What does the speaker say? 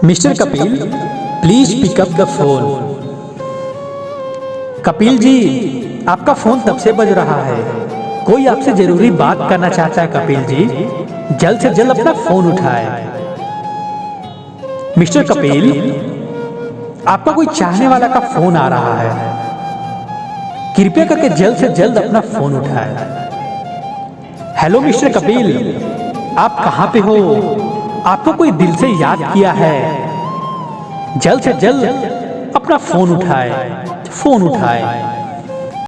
Mister Kapil, please pick up the phone. Kapil ji, आपका phone तब से बज रहा है। कोई आपसे जरूरी बात करना चाहता है। कपिल जी, जल्द से जल्द अपना फोन उठाए। मिस्टर कपिल, आपका कोई चाहने वाला का फोन आ रहा है। कृपया करके जल्द से जल्द अपना फोन उठाए। हेलो मिस्टर कपिल, आप कहां पे हो? आपको कोई दिल से याद किया है। जल्द से जल्द अपना फोन उठाए, फोन उठाए।